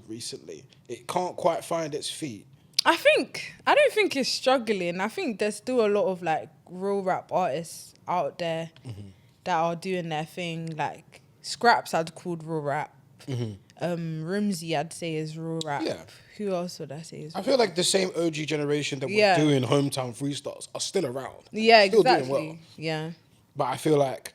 recently. It can't quite find its feet. I don't think it's struggling. I think there's still a lot of like real rap artists out there that are doing their thing. Like Scraps, I'd called real rap. Rimsey, I'd say is real rap. Yeah. Who else would I say is? I feel like the same OG generation that were doing hometown freestyles are still around. Yeah, still exactly. doing well. Yeah. But I feel like,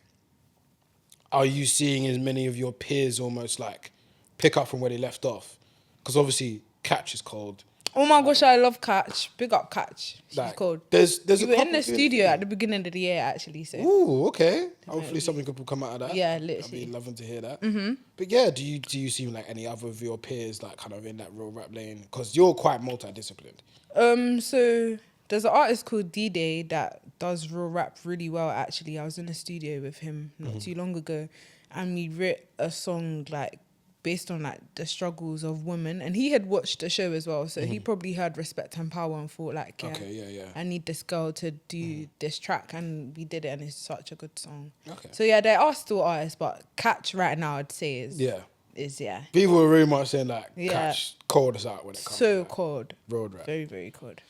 are you seeing as many of your peers almost like pick up from where they left off? Because obviously, Catch is cold. Oh my gosh, I love Catch. Big up Catch. She's Like, cold. There's You a were in couple the doing studio things. at the beginning of the year, actually. So. Ooh, okay. Hopefully something could come out of that. Yeah, I'd literally. be loving to hear that. But yeah, do you see like any other of your peers like kind of in that real rap lane? Because you're quite multidisciplined. So there's an artist called D-Day that does real rap really well, actually. I was in the studio with him not too long ago, and we wrote a song like based on like the struggles of women, and he had watched the show as well, so he probably heard Respect and Power and thought like, yeah, I need this girl to do this track, and we did it, and it's such a good song. Okay. So yeah, there are still artists, but Catch right now I'd say is People were really much saying like Yeah. Catch cold us out when it comes to so like, cold, road rap. very very cold.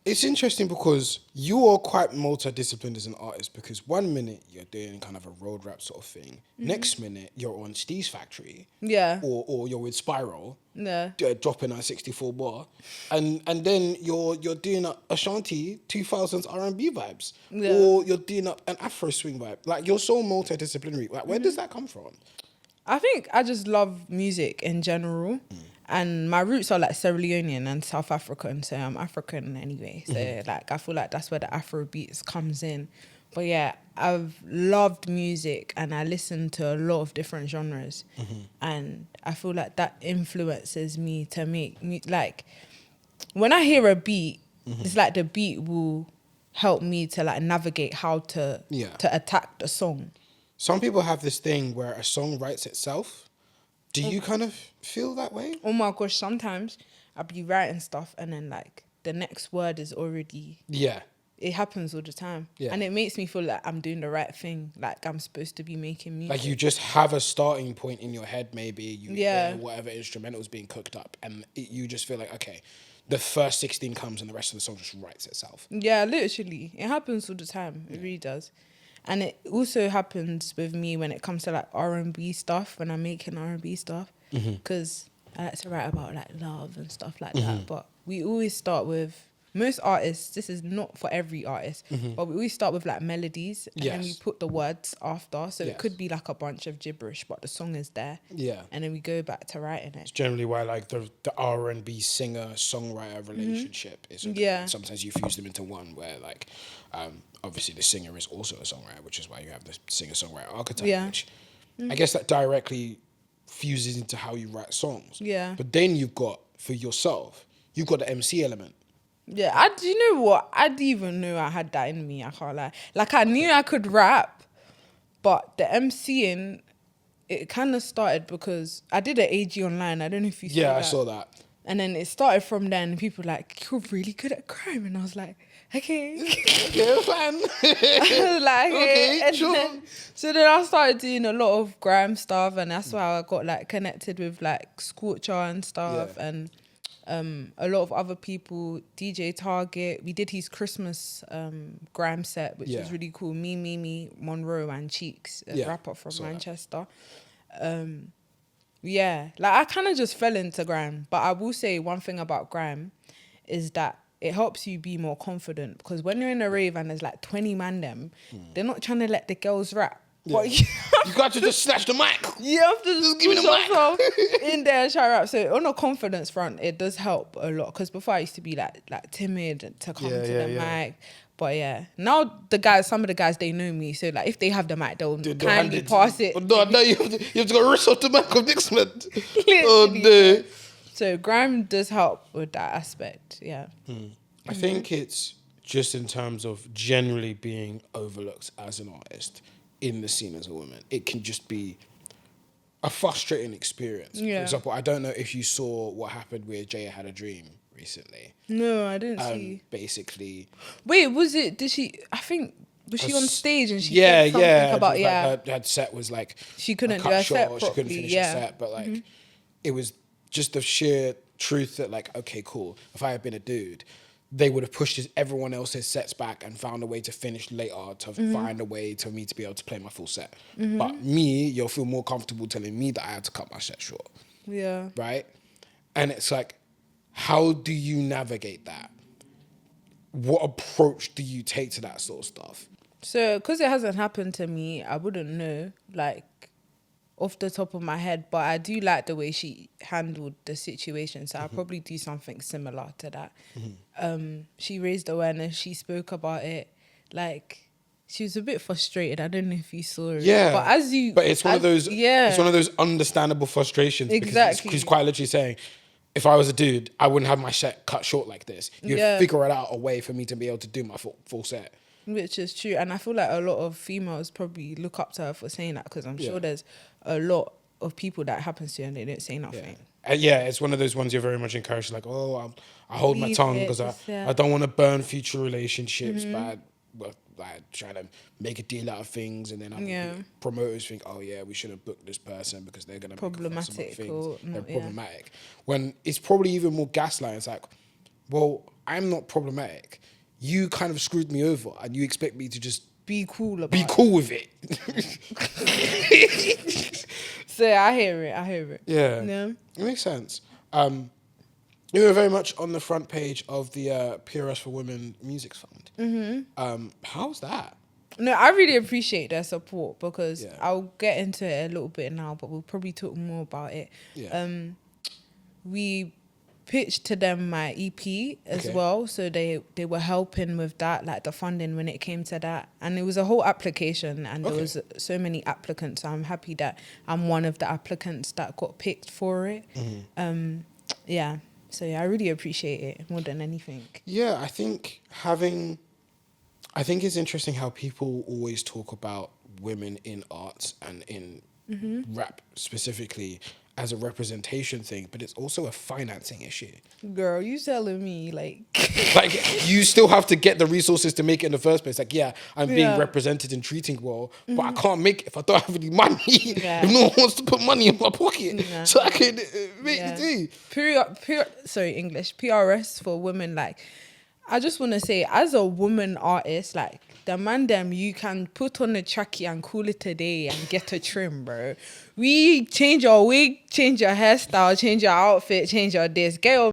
It's interesting because you are quite multidisciplined as an artist, because one minute you're doing kind of a road rap sort of thing, next minute you're on Steve's Factory, Yeah. or you're with Spiral, Yeah. dropping a 64 bar, and then you're doing a Ashanti 2000s R&B vibes, or you're doing an Afro swing vibe. Like, you're so multidisciplinary. Like, where does that come from? I think I just love music in general. And my roots are like Sierra Leonean and South African, so I'm African anyway. So like I feel like that's where the Afro beats comes in. But yeah, I've loved music and I listen to a lot of different genres, and I feel like that influences me to make like when I hear a beat, it's like the beat will help me to like navigate how to attack the song. Some people have this thing where a song writes itself. Do you kind of feel that way? Oh my gosh, sometimes I'll be writing stuff and then like the next word is already... Yeah. It happens all the time. Yeah. And it makes me feel like I'm doing the right thing. Like I'm supposed to be making music. Like you just have a starting point in your head, maybe. You Yeah. hear whatever instrumental is being cooked up, and you just feel like, okay, the first 16 comes and the rest of the song just writes itself. Yeah, literally. It happens all the time. It really does. And it also happens with me when it comes to like R&B stuff, when I'm making R&B stuff. Because I like to write about like love and stuff like that. But we always start with... Most artists, this is not for every artist, but we always start with like melodies and then we put the words after. So it could be like a bunch of gibberish, but the song is there. Yeah. And then we go back to writing it. It's generally why like the R&B singer-songwriter relationship is. Sometimes you fuse them into one where like, obviously the singer is also a songwriter, which is why you have the singer-songwriter archetype, which I guess that directly fuses into how you write songs. Yeah. But then you've got, for yourself, you've got the MC element. Yeah, you know what? I didn't even know I had that in me. I can't lie. Like I knew I could rap, but the MCing, it kind of started because I did an AG online. I don't know if you saw that. Yeah, I saw that. And then it started from then. And people were like, you're really good at Grime. And I was like, okay. Yeah, fine. I was like, okay, and sure. then, so then I started doing a lot of Grime stuff, and that's why I got like connected with like Scorcher and stuff, and a lot of other people. DJ Target, we did his Christmas Grime set, which was really cool. Me, Monroe and Cheeks, a rapper from Manchester. Like I kind of just fell into Grime, but I will say one thing about Grime is that it helps you be more confident, because when you're in a rave and there's like 20 man them, they're not trying to let the girls rap. Yeah. But you got to just snatch the mic. you have to just give me push the mic. yourself in there and try rap. So on a confidence front, it does help a lot, because before I used to be like timid to come to the mic. But now some of the guys, they know me. So like if they have the mic, they'll kindly pass it. No, you have to go rush off the mic of next man. Oh, no. So Grime does help with that aspect, yeah. I think it's just in terms of generally being overlooked as an artist in the scene as a woman. It can just be a frustrating experience. Yeah. For example, I don't know if you saw what happened with Jaya Had a Dream recently. No, I didn't see. Basically... Wait, was she on stage and she said said something about, like her set was like... she couldn't a do cut her set short, properly, she couldn't finish her set, but like, it was just the sheer truth that like, okay, cool. If I had been a dude, they would have pushed everyone else's sets back and found a way to finish later to find a way to me to be able to play my full set. But me, you'll feel more comfortable telling me that I had to cut my set short. Yeah. Right? And it's like, how do you navigate that? What approach do you take to that sort of stuff? So, because it hasn't happened to me, I wouldn't know, like, off the top of my head, but I do like the way she handled the situation, so I'll probably do something similar to that. She raised awareness, she spoke about it, like, she was a bit frustrated. I don't know if you saw it. Yeah. But it's one of those it's one of those understandable frustrations. Exactly. Because she's quite literally saying, if I was a dude, I wouldn't have my set cut short like this. You'd figure it out a way for me to be able to do my full set. Which is true. And I feel like a lot of females probably look up to her for saying that, because I'm sure there's a lot of people that happens to and they don't say nothing. It's one of those ones you're very much encouraged, like, I hold my tongue because I don't want to burn future relationships by trying to make a deal out of things, and then promoters think, we shouldn't book this person because they're going to problematic or they're problematic. When it's probably even more gaslighting. It's like, well, I'm not problematic. You kind of screwed me over, and you expect me to just be cool with it. So I hear it. Yeah. It makes sense. You were very much on the front page of the PRS for Women Music Fund. How's that? No, I really appreciate their support, because I'll get into it a little bit now, but we'll probably talk more about it. We pitched to them my EP as well, so they were helping with that, like the funding when it came to that, and it was a whole application, and there was so many applicants, so I'm happy that I'm one of the applicants that got picked for it. So I really appreciate it more than anything. I think it's interesting how people always talk about women in arts and in rap specifically as a representation thing, but it's also a financing issue. Girl, you telling me like you still have to get the resources to make it in the first place. Like, I'm being represented and treating well, but I can't make it if I don't have any money. If no one wants to put money in my pocket, so I can make it do. English PRS for women. Like, I just want to say, as a woman artist, like, the man them, you can put on a trackie and call it a day and get a trim, bro. We change your wig, change your hairstyle, change your outfit, change your this. Get your